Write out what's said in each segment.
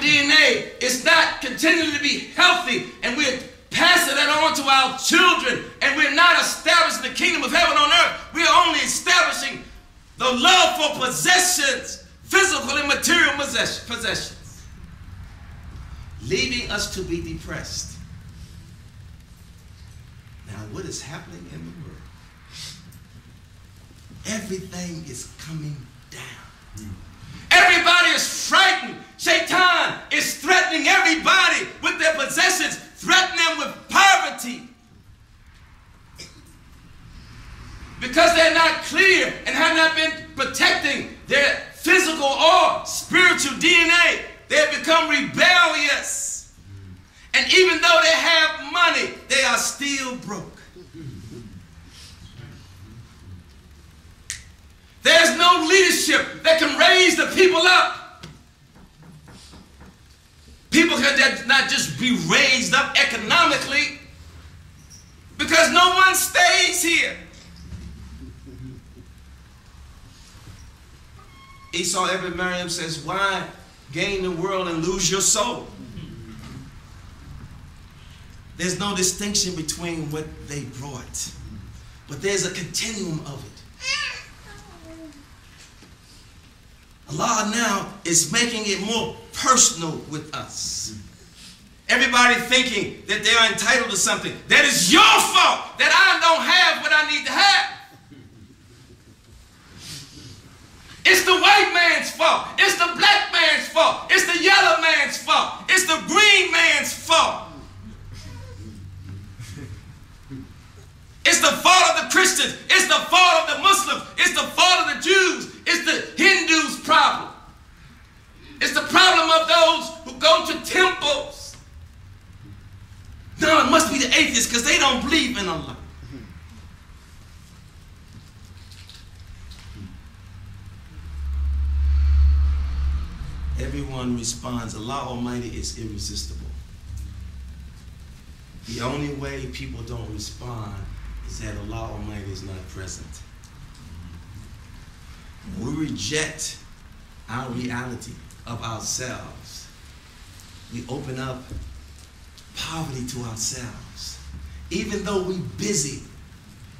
DNA is not continuing to be healthy, and we're passing that on to our children, and we're not establishing the kingdom of heaven on earth, we're only establishing the love for possessions, physical and material possessions, leaving us to be depressed. Now, what is happening in the world? Everything is coming down. Everybody is frightened. Satan is threatening everybody with their possessions, threatening them with poverty. Because they're not clear and have not been protecting their physical or spiritual DNA, they have become rebellious. And even though they have money, they are still broke. There's no leadership that can raise the people up. People can not just be raised up economically, because no one stays here. Esau Ibn Maryam says, why gain the world and lose your soul? There's no distinction between what they brought, but there's a continuum of it. Allah now is making it more personal with us. Everybody thinking that they are entitled to something. That is your fault that I don't have what I need to have. It's the white man's fault. It's the black man's fault. It's the yellow man's fault. It's the green man's fault. It's the fault of the Christians. It's the fault of the Muslims. It's the fault of the Jews. It's the Hindus' problem. It's the problem of those who go to temples. No, it must be the atheists because they don't believe in Allah. Everyone responds. Allah Almighty is irresistible. The only way people don't respond is that Allah Almighty is not present. When we reject our reality of ourselves, we open up poverty to ourselves. Even though we're busy,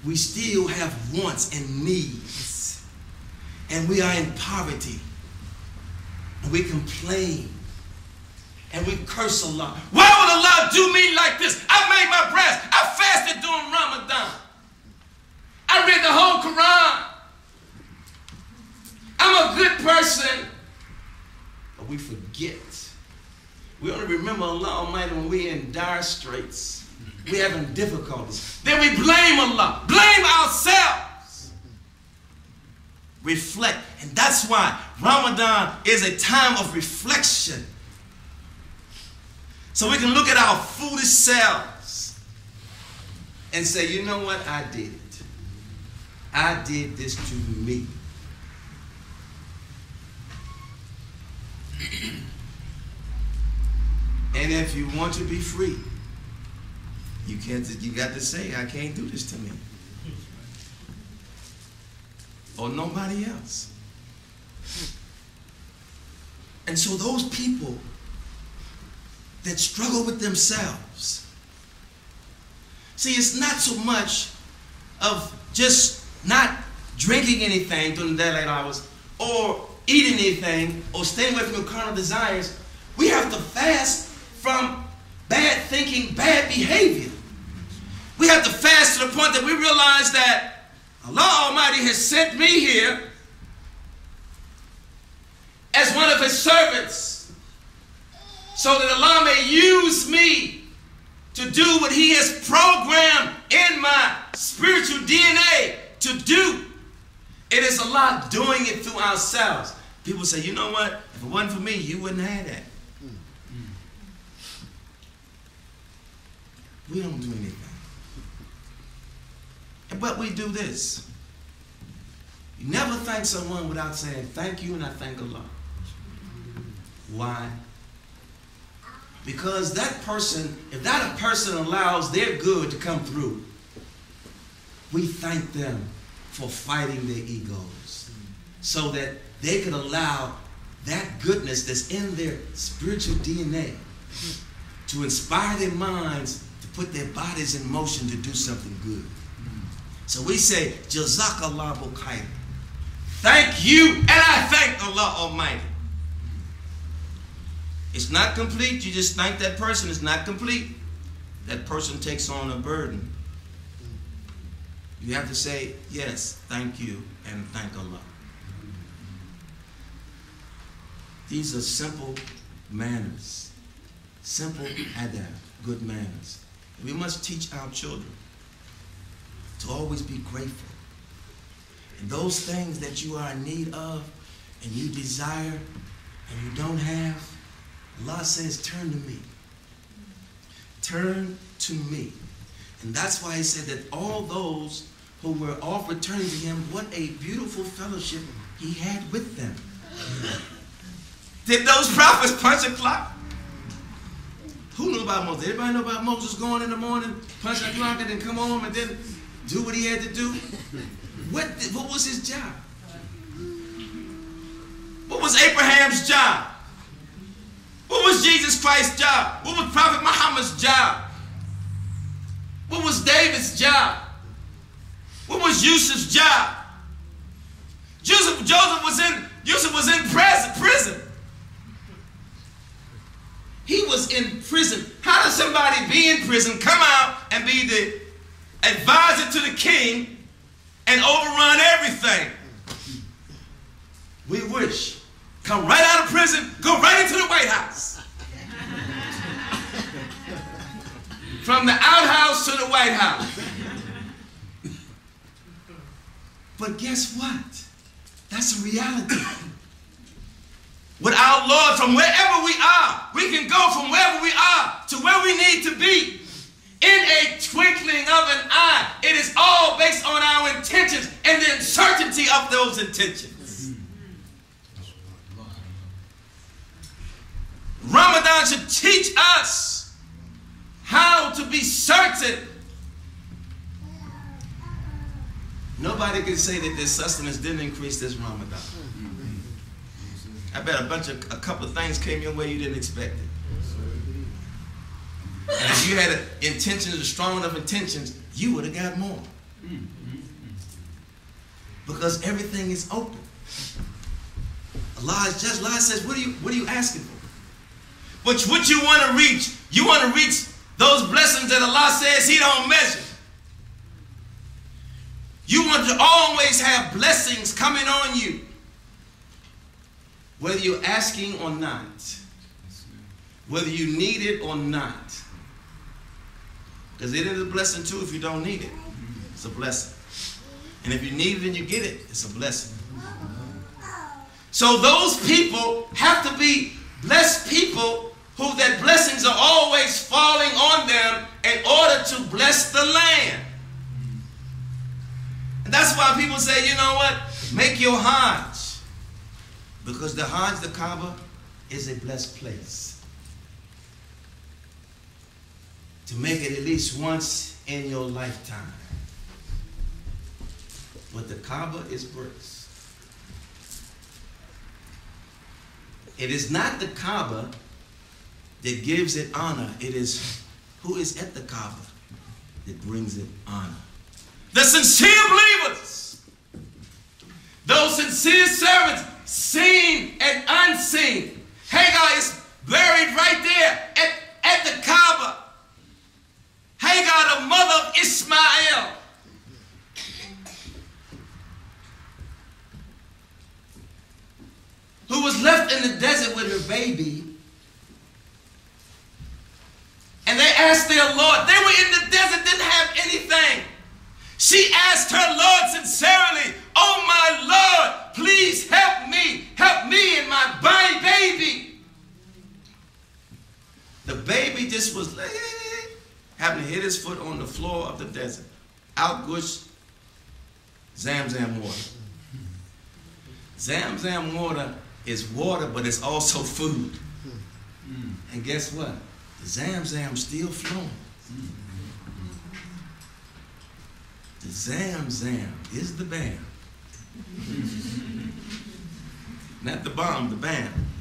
we still have wants and needs. And we are in poverty. And we complain. And we curse Allah. Why would Allah do me like this? I made my breast. I fasted during Ramadan. I read the whole Quran. I'm a good person. But we forget. We only remember Allah Almighty when we're in dire straits. We're having difficulties. Then we blame Allah. Blame ourselves. Reflect. And that's why Ramadan is a time of reflection. So we can look at our foolish selves and say, you know what? I did it. I did this to me. And if you want to be free, you got to say, I can't do this to me. Or nobody else. And so those people that struggle with themselves, see, it's not so much of just not drinking anything during the daylight hours or eating anything or staying away from your carnal desires. We have to fast from bad thinking, bad behavior. We have to fast to the point that we realize that Allah Almighty has sent me here as one of His servants so that Allah may use me to do what He has programmed in my spiritual DNA to do. It is Allah doing it through ourselves. People say, you know what? If it wasn't for me, you wouldn't have that. We don't do anything. But we do this. You never thank someone without saying thank you and I thank Allah. Why? Because that person, if that person allows their good to come through, we thank them for fighting their egos so that they could allow that goodness that's in their spiritual DNA to inspire their minds to put their bodies in motion to do something good. So we say, Jazakallah khair. Thank you, and I thank Allah Almighty. It's not complete. You just thank that person. It's not complete. That person takes on a burden. You have to say, yes, thank you, and thank Allah. These are simple manners. Simple adab, good manners. We must teach our children to always be grateful. And those things that you are in need of and you desire and you don't have, Allah says, turn to me. Turn to me. And that's why he said that all those who were offered turning to him, what a beautiful fellowship he had with them. Did those prophets punch a clock? Who knew about Moses? Everybody know about Moses going in the morning, punch a clock, and then come home and then do what he had to do? What was his job? What was Abraham's job? What was Jesus Christ's job? What was Prophet Muhammad's job? What was David's job? What was Yusuf's job? Yusuf was in prison. He was in prison. How does somebody be in prison, come out and be the advisor to the king and overrun everything? We wish. Come right out of prison, go right into the White House. From the outhouse to the White House. But guess what? That's a reality. With our Lord, from wherever we are, we can go from wherever we are to where we need to be in a twinkling of an eye. It is all based on our intentions and the uncertainty of those intentions. Ramadan should teach us how to be certain. Nobody can say that their sustenance didn't increase this Ramadan. I bet a couple of things came your way you didn't expect it. And if you had intentions, strong enough intentions, you would have got more. Because everything is open. Allah is just. Allah says, what are you asking for? What you want to reach? You want to reach those blessings that Allah says He don't measure. You want to always have blessings coming on you, whether you're asking or not, whether you need it or not. Because it is a blessing too if you don't need it. It's a blessing. And if you need it and you get it, it's a blessing. So those people have to be blessed people who their blessings are always falling on them in order to bless the land. And that's why people say, you know what? Make your Hajj. Because the Hajj, the Kaaba, is a blessed place. To make it at least once in your lifetime. But the Kaaba is blessed. It is not the Kaaba that gives it honor. It is who is at the Kaaba that brings it honor. The sincere believers, those sincere servants, seen and unseen. Hagar is buried right there at the Kaaba. Hagar, the mother of Ishmael. Who was left in the desert with her baby. And they asked their Lord. They were in the desert, didn't have anything. She asked her Lord sincerely, oh my Lord, please help me and my baby. The baby just was happened to hit his foot on the floor of the desert. Out gushed Zamzam water. Zamzam water is water, but it's also food. And guess what? The Zamzam's still flowing. The Zamzam is the bam. Not the bomb, the bam.